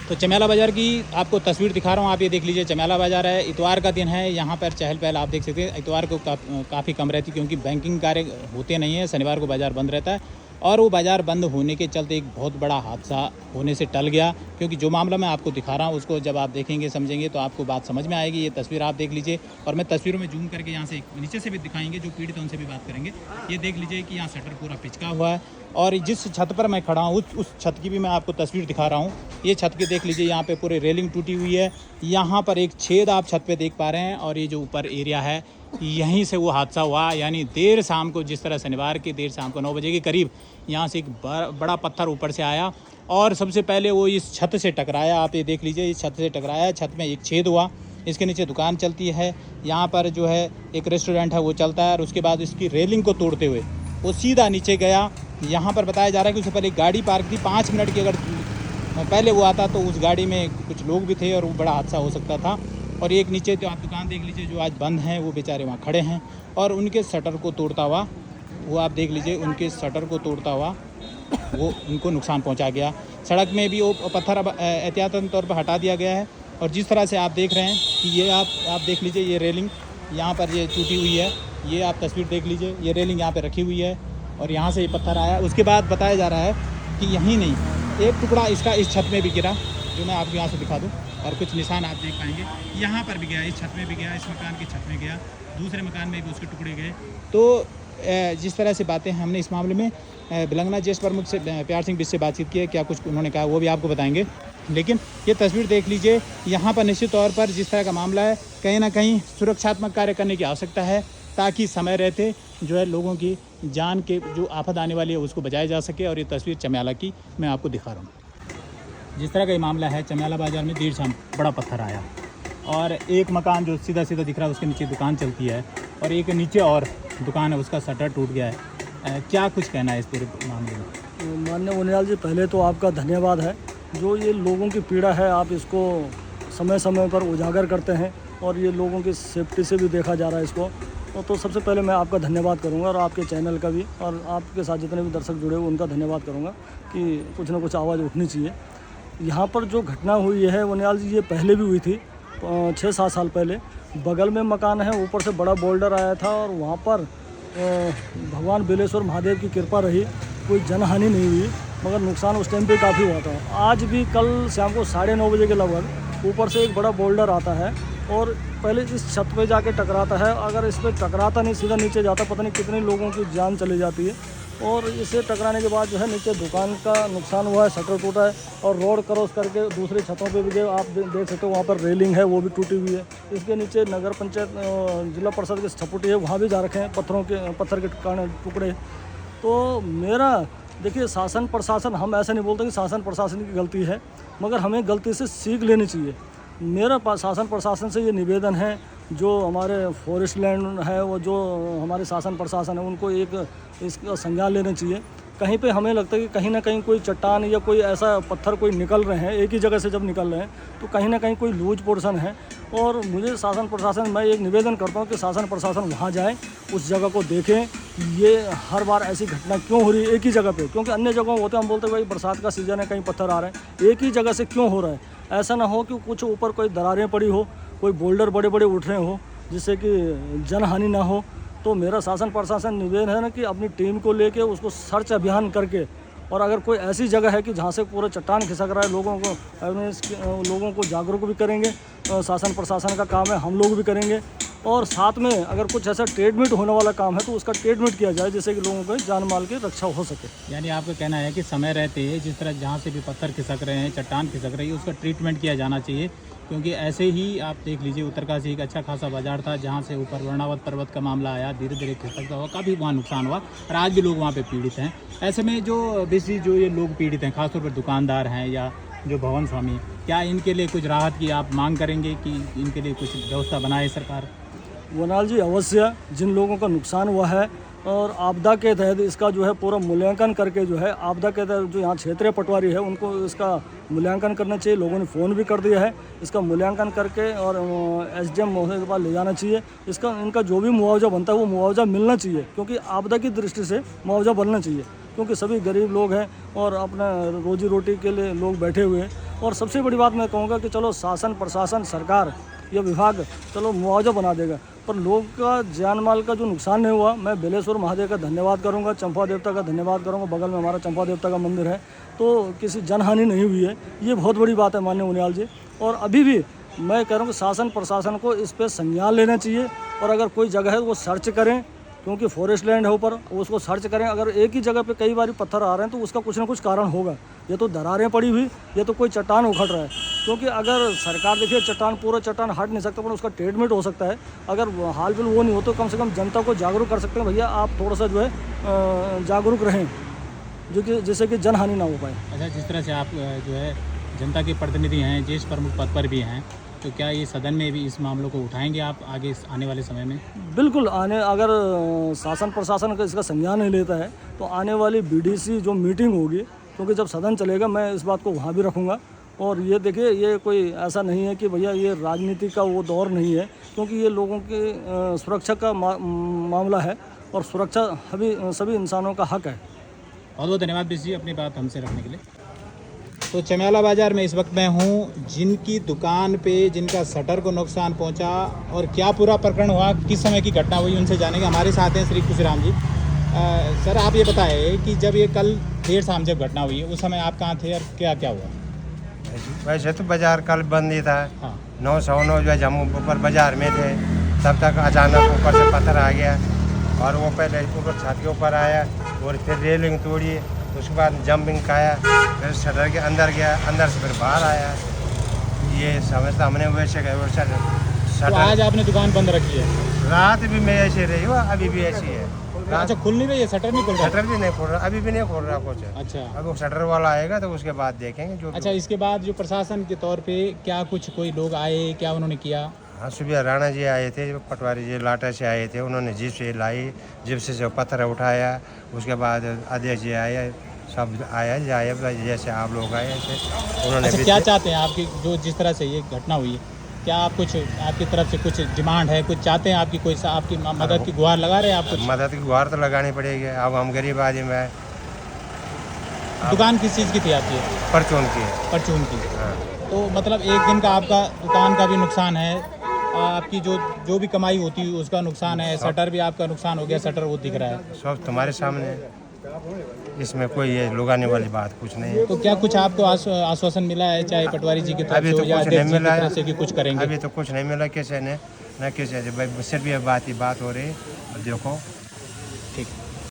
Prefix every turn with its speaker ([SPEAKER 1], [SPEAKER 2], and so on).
[SPEAKER 1] तो चमेला बाज़ार की आपको तस्वीर दिखा रहा हूँ। आप ये देख लीजिए, चमेला बाज़ार है, इतवार का दिन है। यहाँ पर चहल पहल आप देख सकते हैं। इतवार को काफ़ी कम रहती, क्योंकि बैंकिंग कार्य होते नहीं है। शनिवार को बाज़ार बंद रहता है और वो बाज़ार बंद होने के चलते एक बहुत बड़ा हादसा होने से टल गया। क्योंकि जो मामला मैं आपको दिखा रहा हूँ उसको जब आप देखेंगे समझेंगे तो आपको बात समझ में आएगी। ये तस्वीर आप देख लीजिए और मैं तस्वीरों में जूम करके यहाँ से नीचे से भी दिखाएंगे, जो पीड़ित हैं उनसे भी बात करेंगे। ये देख लीजिए कि यहाँ शटर पूरा पिचका हुआ है और जिस छत पर मैं खड़ा हूँ उस छत की भी मैं आपको तस्वीर दिखा रहा हूँ। ये छत के देख लीजिए, यहाँ पे पूरी रेलिंग टूटी हुई है। यहाँ पर एक छेद आप छत पे देख पा रहे हैं और ये जो ऊपर एरिया है यहीं से वो हादसा हुआ। यानी देर शाम को, जिस तरह शनिवार की देर शाम को 9 बजे के करीब यहाँ से एक बड़ा पत्थर ऊपर से आया और सबसे पहले वो इस छत से टकराया। आप ये देख लीजिए, इस छत से टकराया, छत में एक छेद हुआ। इसके नीचे दुकान चलती है, यहाँ पर जो है एक रेस्टोरेंट है वो चलता है और उसके बाद इसकी रेलिंग को तोड़ते हुए वो सीधा नीचे गया। यहाँ पर बताया जा रहा है कि उससे पहले एक गाड़ी पार्क थी। 5 मिनट की अगर पहले वो आता तो उस गाड़ी में कुछ लोग भी थे और वो बड़ा हादसा हो सकता था। और एक नीचे तो आप दुकान देख लीजिए जो आज बंद हैं, वो बेचारे वहाँ खड़े हैं और उनके शटर को तोड़ता हुआ, वो आप देख लीजिए, उनके शटर को तोड़ता हुआ वो उनको नुकसान पहुँचा गया। सड़क में भी वो पत्थर अब एहतियातन तौर पर हटा दिया गया है। और जिस तरह से आप देख रहे हैं कि ये आप देख लीजिए, ये रेलिंग यहाँ पर ये टूटी हुई है। ये आप तस्वीर देख लीजिए, ये रेलिंग यहाँ पे रखी हुई है और यहाँ से ये पत्थर आया। उसके बाद बताया जा रहा है कि यहीं नहीं, एक टुकड़ा इसका इस छत में भी गिरा, जो मैं आपको यहाँ से दिखा दूँ और कुछ निशान आप देख पाएंगे। यहाँ पर भी गया, इस छत में भी गया, इस मकान की छत में गया, दूसरे मकान में भी उसके टुकड़े गए। तो जिस तरह से बातें हमने इस मामले में बिलंगना जेस प्रमुख से प्यार सिंह बिस से बातचीत की है, क्या कुछ उन्होंने कहा वो भी आपको बताएंगे। लेकिन ये तस्वीर देख लीजिए, यहाँ पर निश्चित तौर पर जिस तरह का मामला है, कहीं ना कहीं सुरक्षात्मक कार्य करने की आवश्यकता है, ताकि समय रहते जो है लोगों की जान के जो आफत आने वाली है उसको बचाया जा सके। और ये तस्वीर चमेला की मैं आपको दिखा रहा हूँ। जिस तरह का ये मामला है, चमेला बाज़ार में देर शाम बड़ा पत्थर आया और एक मकान जो सीधा सीधा दिख रहा है उसके नीचे दुकान चलती है और एक नीचे और दुकान है, उसका शटर टूट गया है। क्या कुछ कहना है इस पूरे मामले में?
[SPEAKER 2] माननीय उनियाल जी, पहले तो आपका धन्यवाद है। जो ये लोगों की पीड़ा है, आप इसको समय समय पर उजागर करते हैं और ये लोगों की सेफ्टी से भी देखा जा रहा है इसको। तो सबसे पहले मैं आपका धन्यवाद करूंगा और आपके चैनल का भी, और आपके साथ जितने भी दर्शक जुड़े हुए उनका धन्यवाद करूंगा कि कुछ ना कुछ आवाज़ उठनी चाहिए। यहाँ पर जो घटना हुई है उनियाल जी, ये पहले भी हुई थी 6-7 साल पहले। बगल में मकान है, ऊपर से बड़ा बोल्डर आया था और वहाँ पर भगवान बिलेश्वर महादेव की कृपा रही, कोई जनहानि नहीं हुई, मगर नुकसान उस टाइम पे काफ़ी हुआ था। आज भी कल शाम को 9:30 बजे के लगभग ऊपर से एक बड़ा बोल्डर आता है और पहले इस छत पे जाके टकराता है। अगर इस पर टकराता नहीं, सीधा नीचे जाता, पता नहीं कितने लोगों की जान चली जाती है। और इसे टकराने के बाद जो है नीचे दुकान का नुकसान हुआ है, शटर टूटा है और रोड क्रॉस करके दूसरी छतों पे भी आप देख सकते हो, वहाँ पर रेलिंग है वो भी टूटी हुई है। इसके नीचे नगर पंचायत जिला परिषद के छपुटी है, वहाँ भी जा रखे हैं पत्थर के टुकड़े। तो मेरा देखिए, शासन प्रशासन, हम ऐसा नहीं बोलते कि शासन प्रशासन की गलती है, मगर हमें गलती से सीख लेनी चाहिए। मेरा शासन प्रशासन से ये निवेदन है, जो हमारे फॉरेस्ट लैंड है, वो जो हमारे शासन प्रशासन है, उनको एक इसका संज्ञान लेना चाहिए। कहीं पे हमें लगता है कि कहीं ना कहीं कोई चट्टान या कोई ऐसा पत्थर कोई निकल रहे हैं, एक ही जगह से जब निकल रहे हैं तो कहीं ना कहीं कोई लूज पोर्शन है। और मुझे शासन प्रशासन, मैं एक निवेदन करता हूँ कि शासन प्रशासन वहाँ जाए, उस जगह को देखें। ये हर बार ऐसी घटना क्यों हो रही है एक ही जगह पे? क्योंकि अन्य जगहों होते हैं, हम बोलते हैं भाई बरसात का सीज़न है, कहीं पत्थर आ रहे हैं, एक ही जगह से क्यों हो रहा है? ऐसा ना हो कि कुछ ऊपर कोई दरारें पड़ी हो, कोई बोल्डर बड़े बड़े उठ रहे हो, जिससे कि जनहानि ना हो। तो मेरा शासन प्रशासन निवेदन है ना कि अपनी टीम को लेके उसको सर्च अभियान करके, और अगर कोई ऐसी जगह है कि जहाँ से पूरा चट्टान खिसक रहा है, लोगों को जागरूक भी करेंगे। शासन प्रशासन का काम है, हम लोग भी करेंगे। और साथ में अगर कुछ ऐसा ट्रीटमेंट होने वाला काम है तो उसका ट्रीटमेंट किया जाए, जिससे कि लोगों को जान माल की रक्षा हो सके।
[SPEAKER 1] यानी आपका कहना है कि समय रहते जिस तरह जहाँ से भी पत्थर खिसक रहे हैं, चट्टान खिसक रही है, उसका ट्रीटमेंट किया जाना चाहिए। क्योंकि ऐसे ही आप देख लीजिए, उत्तरकाशी एक अच्छा खासा बाजार था जहाँ से ऊपर वर्णावत पर्वत का मामला आया, धीरे धीरे खिसकता हुआ, काफ़ी वहाँ नुकसान हुआ और आज भी लोग वहाँ पे पीड़ित हैं। ऐसे में जो बेसिकली जो ये लोग पीड़ित हैं, खासतौर पर दुकानदार हैं या जो भवन स्वामी, क्या इनके लिए कुछ राहत की आप मांग करेंगे कि इनके लिए कुछ व्यवस्था बनाए सरकार?
[SPEAKER 2] वनाल जी, अवश्य। जिन लोगों का नुकसान हुआ है और आपदा के तहत इसका जो है पूरा मूल्यांकन करके, जो है आपदा के तहत जो यहाँ क्षेत्रीय पटवारी है उनको इसका मूल्यांकन करना चाहिए। लोगों ने फ़ोन भी कर दिया है, इसका मूल्यांकन करके और एसडीएम महोदय के पास ले जाना चाहिए। इनका जो भी मुआवजा बनता है वो मुआवजा मिलना चाहिए, क्योंकि आपदा की दृष्टि से मुआवजा बनना चाहिए, क्योंकि सभी गरीब लोग हैं और अपना रोजी रोटी के लिए लोग बैठे हुए हैं। और सबसे बड़ी बात मैं कहूँगा कि चलो शासन प्रशासन सरकार या विभाग चलो मुआवजा बना देगा, पर लोग का जान माल का जो नुकसान नहीं हुआ, मैं बेलेश्वर महादेव का धन्यवाद करूंगा, चंपा देवता का धन्यवाद करूंगा। बगल में हमारा चंपा देवता का मंदिर है, तो किसी जनहानि नहीं हुई है, ये बहुत बड़ी बात है माननीय उनियाल जी। और अभी भी मैं कह रहा हूँ कि शासन प्रशासन को इस पर संज्ञान लेना चाहिए, और अगर कोई जगह है वो सर्च करें, क्योंकि फॉरेस्ट लैंड है ऊपर, उसको सर्च करें। अगर एक ही जगह पे कई बार पत्थर आ रहे हैं तो उसका कुछ ना कुछ कारण होगा, या तो दरारें पड़ी हुई, या तो कोई चट्टान उखड़ रहा है। क्योंकि अगर सरकार देखिए चट्टान पूरा चट्टान हट नहीं सकता, पर उसका ट्रीटमेंट हो सकता है। अगर हाल फिल वो नहीं हो तो कम से कम जनता को जागरूक कर सकते हैं, भैया आप थोड़ा सा जो है जागरूक रहें, जो कि जिससे कि जनहानि ना हो पाए।
[SPEAKER 1] अच्छा, जिस तरह से आप जो है जनता के प्रतिनिधि हैं, देश प्रमुख पद पर भी हैं, तो क्या ये सदन में भी इस मामलों को उठाएंगे आप आगे आने वाले समय में?
[SPEAKER 2] बिल्कुल, अगर शासन प्रशासन का इसका संज्ञान नहीं लेता है तो आने वाली बीडीसी जो मीटिंग होगी, क्योंकि जब सदन चलेगा मैं इस बात को वहाँ भी रखूँगा। और ये देखिए, ये कोई ऐसा नहीं है कि भैया ये राजनीति का वो दौर नहीं है, क्योंकि ये लोगों की सुरक्षा का मामला है, और सुरक्षा सभी इंसानों का हक है।
[SPEAKER 1] बहुत बहुत धन्यवाद बिश जी अपनी बात हमसे रखने के लिए। तो चमेला बाज़ार में इस वक्त मैं हूँ, जिनकी दुकान पे जिनका शटर को नुकसान पहुँचा और क्या पूरा प्रकरण हुआ, किस समय की घटना हुई, उनसे जानेंगे। हमारे साथ हैं श्री खुशीराम जी। सर, आप ये बताएं कि जब ये कल देर शाम जब घटना हुई उस समय आप कहाँ थे और क्या क्या हुआ?
[SPEAKER 3] वैसे तो बाजार कल बंद ही था।
[SPEAKER 1] हाँ।
[SPEAKER 3] 9:09 जो है हम ऊपर बाजार में थे, तब तक अचानक ऊपर से पत्थर आ गया, और वो पहले ऊपर छत के ऊपर आया और फिर रेलिंग तोड़ी, उसके बाद जंपिंग खाया, फिर शटर के अंदर गया, अंदर से फिर बाहर आया। ये समझता हमने वैसे
[SPEAKER 1] तो आज आपने दुकान बंद रखी है?
[SPEAKER 3] रात भी मैं ऐसे रही हूँ, अभी भी ऐसी है।
[SPEAKER 1] अच्छा, खुल नहीं रही है? शटर नहीं खुल रहा?
[SPEAKER 3] शटर भी नहीं खोल रहा, अभी भी नहीं खोल रहा कुछ।
[SPEAKER 1] अच्छा,
[SPEAKER 3] अब वो शटर वाला आएगा तो उसके बाद देखेंगे जो।
[SPEAKER 1] अच्छा, इसके बाद जो प्रशासन के तौर पे क्या कुछ कोई लोग आए, क्या उन्होंने किया?
[SPEAKER 3] हाँ, सुबह राणा जी आए थे, पटवारी जी लाटा से आए थे, उन्होंने जीप से लाई, जीप से पत्थर उठाया। उसके बाद अध्यक्ष जी आए, सब आया जाए जैसे आप लोग आए ऐसे उन्होंने।
[SPEAKER 1] अच्छा, क्या चाहते हैं आपकी जो जिस तरह से ये घटना हुई, क्या आप कुछ आपकी तरफ से कुछ डिमांड है, कुछ चाहते हैं आपकी, कोई आपकी मदद की गुहार लगा रहे हैं आप? कुछ
[SPEAKER 3] मदद की गुहार तो लगानी पड़ेगी। अब हम गरीब आदमी हैं।
[SPEAKER 1] दुकान किस चीज़ की थी आपकी?
[SPEAKER 3] परचून की।
[SPEAKER 1] परचून की।
[SPEAKER 3] हाँ।
[SPEAKER 1] तो मतलब एक दिन का आपका दुकान का भी नुकसान है, आपकी जो भी कमाई होती है उसका नुकसान है, शटर भी आपका नुकसान हो गया, शटर वो दिख रहा है।
[SPEAKER 3] सब तुम्हारे सामने है, इसमें कोई ये लुगाने वाली बात कुछ नहीं है।
[SPEAKER 1] तो क्या कुछ आपको आश्वासन मिला है, चाहे पटवारी जी की तरफ
[SPEAKER 3] अभी
[SPEAKER 1] से
[SPEAKER 3] तो
[SPEAKER 1] हो या
[SPEAKER 3] कुछ नहीं
[SPEAKER 1] अध्यक्ष जी की
[SPEAKER 3] मिला
[SPEAKER 1] तरफ से, कि कुछ करेंगे?
[SPEAKER 3] अभी तो कुछ नहीं मिला, किसी ने न किसी से। सिर्फ ये बात ही बात हो रही है। देखो